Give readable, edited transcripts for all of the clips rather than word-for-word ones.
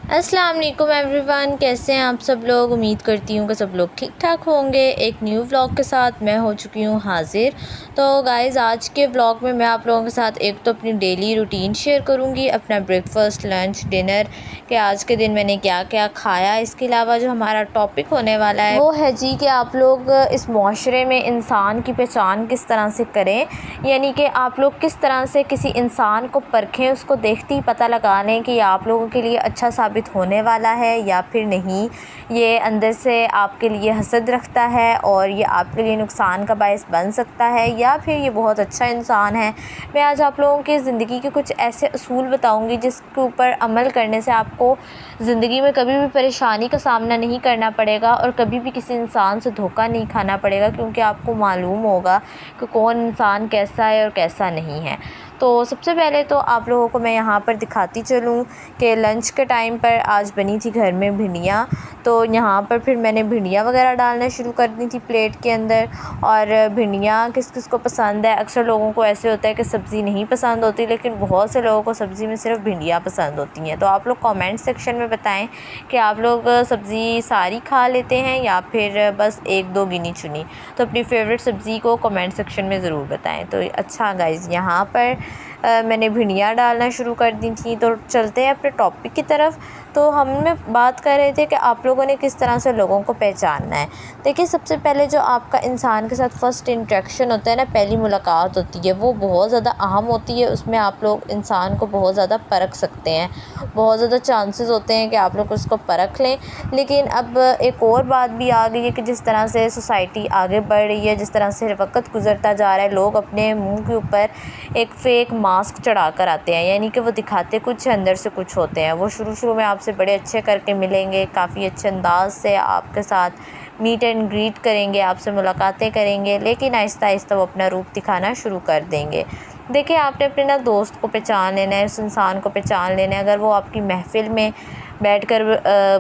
अस्सलाम वालेकुम एवरीवन, कैसे हैं आप सब लोग। उम्मीद करती हूँ कि सब लोग ठीक ठाक होंगे। एक न्यू व्लॉग के साथ मैं हो चुकी हूँ हाज़िर। तो गाइज़, आज के व्लॉग में मैं आप लोगों के साथ एक तो अपनी डेली रूटीन शेयर करूँगी, अपना ब्रेकफास्ट, लंच, डिनर कि आज के दिन मैंने क्या क्या खाया। इसके अलावा जो हमारा टॉपिक होने वाला है वो है जी कि आप लोग इस माशरे में इंसान की पहचान किस तरह से करें, यानी कि आप लोग किस तरह से किसी इंसान को परखें, उसको देखते ही पता लगा लें कि आप लोगों के लिए अच्छा साबित होने वाला है या फिर नहीं। ये अंदर से आपके लिए हसद रखता है और ये आपके लिए नुकसान का बायस बन सकता है, या फिर ये बहुत अच्छा इंसान है। मैं आज आप लोगों की ज़िंदगी के कुछ ऐसे असूल बताऊंगी जिसके ऊपर अमल करने से आपको ज़िंदगी में कभी भी परेशानी का सामना नहीं करना पड़ेगा और कभी भी किसी इंसान से धोखा नहीं खाना पड़ेगा, क्योंकि आपको मालूम होगा कि कौन इंसान कैसा है और कैसा नहीं है। तो सबसे पहले तो आप लोगों को मैं यहाँ पर दिखाती चलूँ कि लंच के टाइम पर आज बनी थी घर में भिंडियाँ। तो यहाँ पर फिर मैंने भिंडियाँ वगैरह डालना शुरू कर दी थी प्लेट के अंदर। और भिंडियाँ किस किस को पसंद है, अक्सर लोगों को ऐसे होता है कि सब्ज़ी नहीं पसंद होती, लेकिन बहुत से लोगों को सब्ज़ी में सिर्फ भिंडियाँ पसंद होती हैं। तो आप लोग कमेंट सेक्शन में बताएं कि आप लोग सब्ज़ी सारी खा लेते हैं या फिर बस एक दो गिनी चुनी। तो अपनी फेवरेट सब्ज़ी को कमेंट सेक्शन में ज़रूर बताएं। तो अच्छा गाइज़, यहाँ पर मैंने भिंडियाँ डालना शुरू कर दी थी। तो चलते हैं अपने टॉपिक की तरफ। तो हमने बात कर रहे थे कि आप लोगों ने किस तरह से लोगों को पहचानना है। देखिए, सबसे पहले जो आपका इंसान के साथ फ़र्स्ट इंटरेक्शन होता है ना, पहली मुलाकात होती है, वो बहुत ज़्यादा अहम होती है। उसमें आप लोग इंसान को बहुत ज़्यादा परख सकते हैं, बहुत ज़्यादा चांसेस होते हैं कि आप लोग उसको परख लें। लेकिन अब एक और बात भी आ गई है कि जिस तरह से सोसाइटी आगे बढ़ रही है, जिस तरह से वक्त गुजरता जा रहा है, लोग अपने मुंह के ऊपर एक फ़ेक मास्क चढ़ा कर आते हैं, यानी कि वो दिखाते कुछ है, अंदर से कुछ होते हैं। वो शुरू में आपसे बड़े अच्छे करके मिलेंगे, काफ़ी अच्छे अंदाज से आपके साथ मीट एंड ग्रीट करेंगे, आपसे मुलाकातें करेंगे, लेकिन आहिस्ता आहिस्ता वो अपना रूप दिखाना शुरू कर देंगे। देखिए, आपने अपने ना दोस्त को पहचान लेना है, उस इंसान को पहचान लेना है। अगर वो आपकी महफ़िल में बैठकर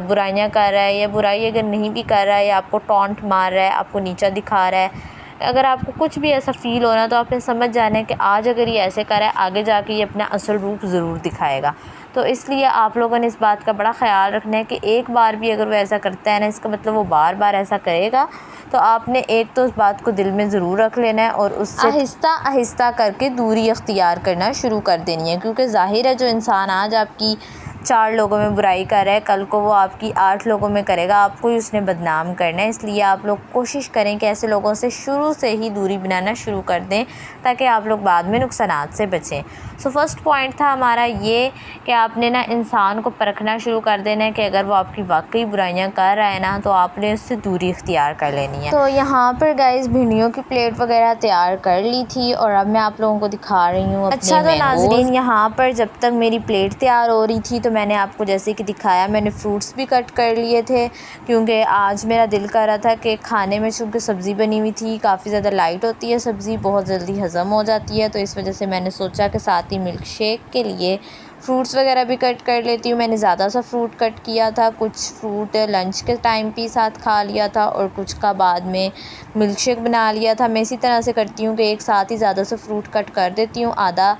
बुराइयां कर रहा है, या बुराई अगर नहीं भी कर रहा है, या आपको टॉन्ट मार रहा है, आपको नीचा दिखा रहा है, अगर आपको कुछ भी ऐसा फ़ील हो ना, तो आपने समझ जाना है कि आज अगर ये ऐसे कर रहा है, आगे जाके ये अपना असल रूप ज़रूर दिखाएगा। तो इसलिए आप लोगों ने इस बात का बड़ा ख़याल रखना है कि एक बार भी अगर वो ऐसा करता है ना, इसका मतलब वो बार बार ऐसा करेगा। तो आपने एक तो उस बात को दिल में ज़रूर रख लेना है और उससे आहिस्ता आहिस्ता करके दूरी अख्तियार करना शुरू कर देनी है, क्योंकि ज़ाहिर है जो इंसान आज आपकी 4 लोगों में बुराई कर रहा है, कल को वो आपकी 8 लोगों में करेगा, आपको ही उसने बदनाम करना है। इसलिए आप लोग कोशिश करें कि ऐसे लोगों से शुरू से ही दूरी बनाना शुरू कर दें, ताकि आप लोग बाद में नुकसानात से बचें। सो फर्स्ट पॉइंट था हमारा ये कि आपने ना इंसान को परखना शुरू कर देना है कि अगर वो आपकी वाकई बुराइयां कर रहा है ना, तो आपने उससे दूरी इख्तियार कर लेनी है। तो यहाँ पर गाइस, भिंडियों की प्लेट वगैरह तैयार कर ली थी और अब मैं आप लोगों को दिखा रही हूँ। अच्छा, तो नाज़रीन, यहाँ पर जब तक मेरी प्लेट तैयार हो रही थी तो मैंने आपको जैसे कि दिखाया, मैंने फ्रूट्स भी कट कर लिए थे, क्योंकि आज मेरा दिल कर रहा था कि खाने में, चूँकि सब्ज़ी बनी हुई थी, काफ़ी ज़्यादा लाइट होती है सब्ज़ी, बहुत जल्दी हज़म हो जाती है। तो इस वजह से मैंने सोचा कि साथ ही मिल्क शेक के लिए फ्रूट्स वगैरह भी कट कर लेती हूँ। मैंने ज़्यादा सा फ्रूट कट किया था, कुछ फ्रूट लंच के टाइम पे साथ खा लिया था और कुछ का बाद में मिल्क शेक बना लिया था। मैं इसी तरह से करती हूँ कि एक साथ ही ज़्यादा सा फ्रूट कट कर देती हूँ, आधा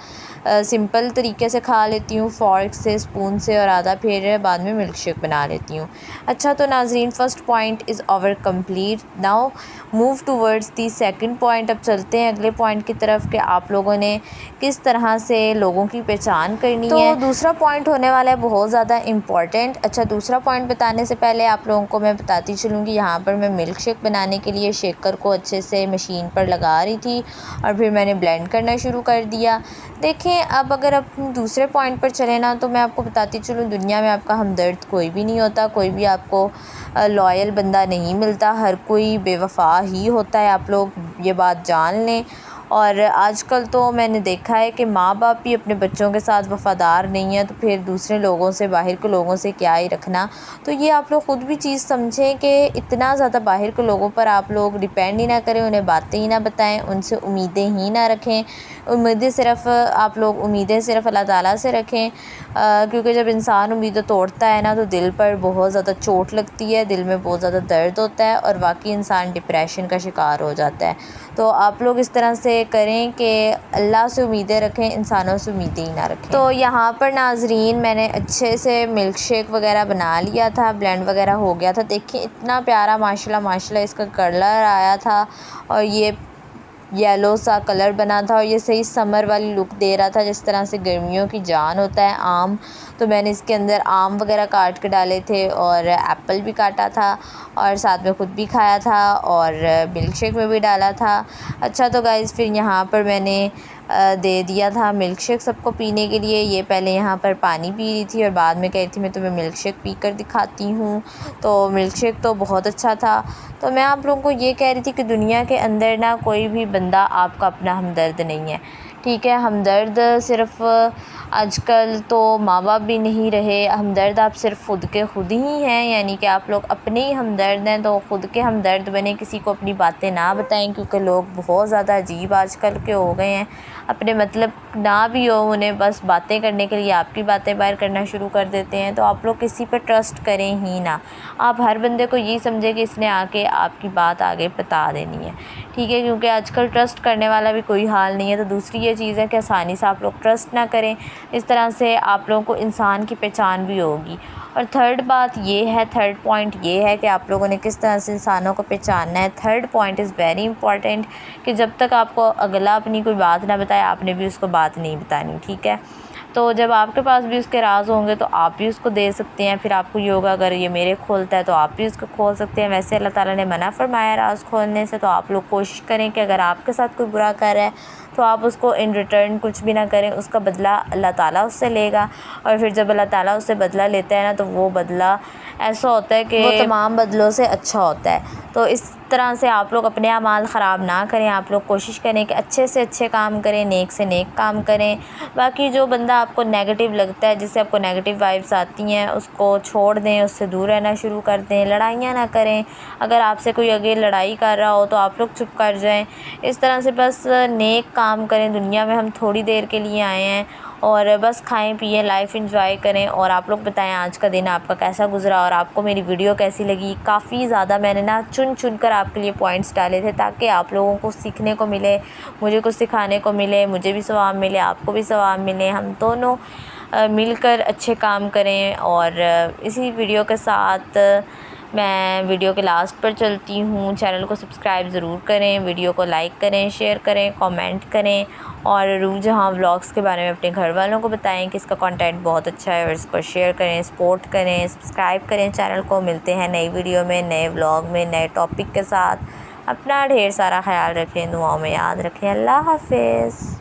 सिंपल तरीके से खा लेती हूँ फ़ॉर्क से, स्पून से, और आधा फिर बाद में मिल्क शेक बना लेती हूँ। अच्छा, तो नाज़रीन, first point is over complete. Now move towards the second point. अब चलते हैं अगले पॉइंट की तरफ कि आप लोगों ने किस तरह से लोगों की पहचान करनी है। तो दूसरा पॉइंट होने वाला है बहुत ज़्यादा इम्पॉर्टेंट। अच्छा, दूसरा पॉइंट बताने से पहले आप लोगों को मैं बताती चलूँगी, यहाँ पर मैं मिल्क शेक बनाने के लिए शेकर को अच्छे से मशीन पर लगा रही थी और फिर मैंने ब्लेंड करना शुरू कर दिया। देखें, अब अगर आप दूसरे पॉइंट पर चले ना, तो मैं आपको बताती चलूँ, दुनिया में आपका हमदर्द कोई भी नहीं होता, कोई भी आपको लॉयल बंदा नहीं मिलता, हर कोई बेवफा ही होता है। आप लोग ये बात जान लें। और आजकल तो मैंने देखा है कि माँ बाप भी अपने बच्चों के साथ वफ़ादार नहीं है, तो फिर दूसरे लोगों से, बाहर के लोगों से क्या ही रखना। तो ये आप लोग ख़ुद भी चीज़ समझें कि इतना ज़्यादा बाहर के लोगों पर आप लोग डिपेंड ही ना करें, उन्हें बातें ही ना बताएं, उनसे उम्मीदें ही ना रखें। उम्मीदें सिर्फ़ अल्लाह ताला से रखें, क्योंकि जब इंसान उम्मीदें तोड़ता है ना, तो दिल पर बहुत ज़्यादा चोट लगती है, दिल में बहुत ज़्यादा दर्द होता है और वाकई इंसान डिप्रेशन का शिकार हो जाता है। तो आप लोग इस तरह से करें कि अल्लाह से उम्मीदें रखें, इंसानों से उम्मीदें ही ना रखें। तो यहाँ पर नाजरीन मैंने अच्छे से मिल्क शेक वगैरह बना लिया था, ब्लेंड वगैरह हो गया था। देखिए इतना प्यारा माशाल्लाह इसका कलर आया था और ये येलो सा कलर बना था और ये सही समर वाली लुक दे रहा था, जिस तरह से गर्मियों की जान होता है आम। तो मैंने इसके अंदर आम वगैरह काट के डाले थे और एप्पल भी काटा था और साथ में ख़ुद भी खाया था और मिल्क शेक में भी डाला था। अच्छा तो गाइज़ फिर यहाँ पर मैंने दे दिया था मिल्क शेक सबको पीने के लिए। ये पहले यहाँ पर पानी पी रही थी और बाद में कह रही थी मैं तुम्हें मिल्क शेक पी कर दिखाती हूँ। तो मिल्क शेक तो बहुत अच्छा था। तो मैं आप लोगों को ये कह रही थी कि दुनिया के अंदर ना कोई भी बंदा आपका अपना हमदर्द नहीं है, ठीक है। हमदर्द सिर्फ़ आजकल तो माँ बाप भी नहीं रहे, हमदर्द आप सिर्फ़ ख़ुद के ख़ुद ही हैं, यानी कि आप लोग अपने ही हमदर्द हैं। तो ख़ुद के हमदर्द बने, किसी को अपनी बातें ना बताएं, क्योंकि लोग बहुत ज़्यादा अजीब आजकल के हो गए हैं। अपने मतलब ना भी हो उन्हें बस बातें करने के लिए आपकी बातें बाहर करना शुरू कर देते हैं। तो आप लोग किसी पर ट्रस्ट करें ही ना। आप हर बंदे को ये समझें कि इसने आके आपकी बात आगे बता देनी है, ठीक है, क्योंकि आजकल ट्रस्ट करने वाला भी कोई हाल नहीं है। तो दूसरी ये चीज़ है कि आसानी से आप लोग ट्रस्ट ना करें, इस तरह से आप लोगों को इंसान की पहचान भी होगी। और थर्ड पॉइंट ये है कि आप लोगों ने किस तरह से इंसानों को पहचानना है। Third point is very important कि जब तक आपको अगला अपनी कोई बात ना बताए आपने भी उसको बात नहीं बतानी, ठीक है। तो जब आपके पास भी उसके राज होंगे तो आप भी उसको दे सकते हैं। फिर आपको ये होगा अगर ये मेरे खोलता है तो आप भी उसको खोल सकते हैं। वैसे अल्लाह ताला ने मना फरमाया राज खोलने से। तो आप लोग कोशिश करें कि अगर आपके साथ कोई बुरा कर रहा है तो आप उसको इन रिटर्न कुछ भी ना करें, उसका बदला अल्लाह ताला उससे लेगा। और फिर जब अल्लाह ताला उससे बदला लेता है ना तो वो बदला ऐसा होता है कि वो तमाम बदलों से अच्छा होता है। तो इस तरह से आप लोग अपने अमाल ख़राब ना करें। आप लोग कोशिश करें कि अच्छे से अच्छे काम करें, नेक से नेक काम करें। बाकी जो बंदा आपको नेगेटिव लगता है, जिससे आपको नेगेटिव वाइब्स आती हैं, उसको छोड़ दें, उससे दूर रहना शुरू कर दें। लड़ाइयाँ ना करें। अगर आपसे कोई आगे लड़ाई कर रहा हो तो आप लोग चुप कर जाएं। इस तरह से बस नेक काम करें। दुनिया में हम थोड़ी देर के लिए आए हैं और बस खाएं पिएं, लाइफ एंजॉय करें। और आप लोग बताएं आज का दिन आपका कैसा गुजरा और आपको मेरी वीडियो कैसी लगी। काफ़ी ज़्यादा मैंने ना चुन कर आपके लिए पॉइंट्स डाले थे ताकि आप लोगों को सीखने को मिले, मुझे कुछ सिखाने को मिले, मुझे भी सवाब मिले, आपको भी सवाब मिले, हम दोनों मिलकर अच्छे काम करें। और इसी वीडियो के साथ मैं वीडियो के लास्ट पर चलती हूँ। चैनल को सब्सक्राइब ज़रूर करें, वीडियो को लाइक करें, शेयर करें, कमेंट करें और रूह जहाँ व्लॉग्स के बारे में अपने घर वालों को बताएं कि इसका कंटेंट बहुत अच्छा है और इसको शेयर करें, सपोर्ट करें, सब्सक्राइब करें चैनल को। मिलते हैं नई वीडियो में, नए व्लॉग में, नए टॉपिक के साथ। अपना ढेर सारा ख्याल रखें, दुआओं में याद रखें। अल्लाह हाफ़िज़।